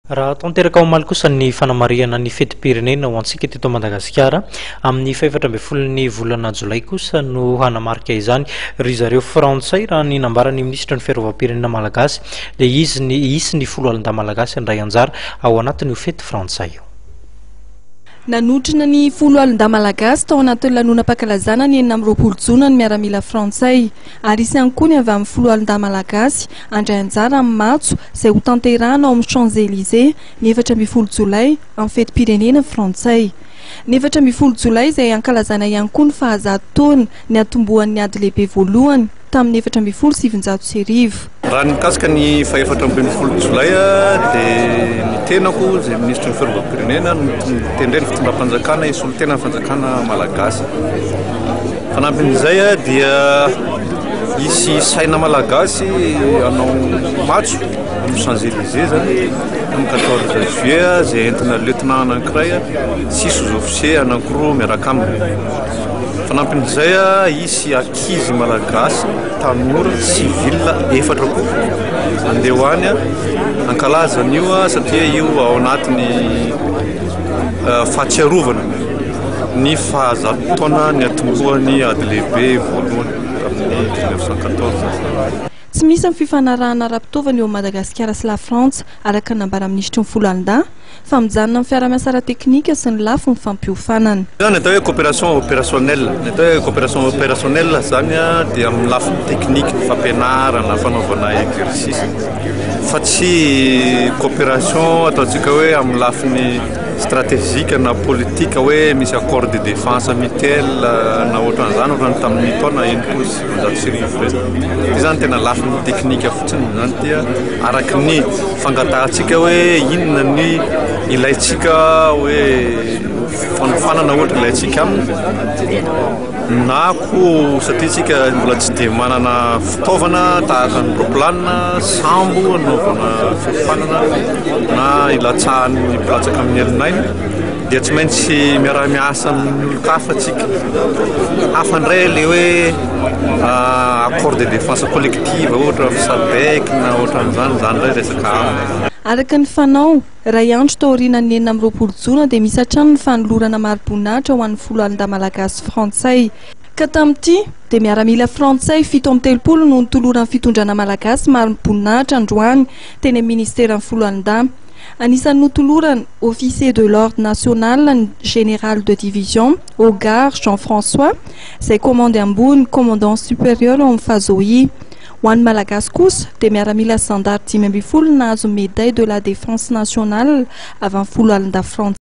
Raha tanteraka ao omaly kosa ny fanamariana ny fetim-pirenena ho antsika teto Madagasikara amin'ny faefatra ambin'ny folon'ny volana Jolay kosa no hanamarika izany ry zareo Frantsay raha ny nambaran'ny minisitra ny fiarovam-pirenena malagasy dia isy ny folo alin-da malagasy andray anjara ao anatin'io fety Frantsay io. Nanotrina ny folo alin-da malagasy tao anatin'ny lanonam-pankalazana ny 20 jona ny miaramila Frantsay ary isany koa ny avy amin'ny folo alin-da malagasy andray anjara amin'ny matso izay ho tanterahana ao amin'ny Champs-Élysées ny 4 jolay amin'ny fetim-pirenena Frantsay. Ny 4 jolay izay ankalazana ihany koa ny fahazatoana ny atombohan'ny ady lehibe voalohany tamin'ny 1790. Raha ny mikasika ny faefatra ambin'ny folo jolay dia ny tenako izay ministra ny fiarovam-pirenena nitendreny fitondram-panjakana isolo tena ny fanjakana malagasy. Fanampin'izay dia isy saina malagasy anao matso amin'ny Champs-Élysées zany amin'ny 14 juillet izay entina lieutenant anankiray 6 officier anankiroa miaraka aminy. Fanampin'izay isy akizy malagasy tanora civil 4 koa andeha ho any ankalazan'io satria io ao anatin'ny fahatsiarovana ny fahazatoana ny atombohan'ny ady lehibe voalohany tamin'ny 1914. Tsy misy amin'ny fifanarahana ara-pitaovana eo Madagasikara sy la Frantsa araka ny nambara ministra ny folo alin-da fa mijanona amin'ny fiara-miasa ara-teknika sy ny lafo ny fampiofanana. Zany atao hoe coopération opérationnelle. Ny atao hoe coopération opérationnelle zany dia amin'ny lafiny teknika fampianarana fanaovana exercice fa tsy coopération ataontsika hoe amin'ny lafiny stratégique na politika hoe misy accord de défense mutuelle na ohatran'izany ohatrany tamin'ny taona enim-polo sy 1900. Ty zany tena lafiny teknika fotsiny zany dia araky ny fangatahantsika hoe inona ny ilaitsika hoe fanofanana ohatra ilaitsika aminy na ko satria tsika mbola tsy dia manana fitaovana tahaka ny roplanina sambo anaovana fiofanana na ilatsahan'ny mpilatsaka amin'ny elinainy dia tsy maintsy miara-miasa amin'ny olo-kafa tsika hafandray le hoe accord de défense collective ohatra FSADEC na ohatran'izany zany indray resaka aminy. Araka ny fanao ray andro tao aorianan'ny 20 jona dia misy hatrany ny fanolorana mari-boninahitra ho an'ny folo alin-da malagasy Frantsay. Ka tamin'ity dia miaramila Frantsay 7 no nitoloran'ny fitondrana malagasy mari-boninahitra androany teny amin'ny ministèran'ny folo alin-da. Anisan'ny notolorany officier de l'ordre national ny général de division Hogar Jean-François izay commande ambony commandant supérieur ao amin'ny Fazohy. Ho an'ny malagasy kosa dia miaramila standard 5 nahazo médaille de la défense nationale avy amin'ny folo alin-da Frantsay.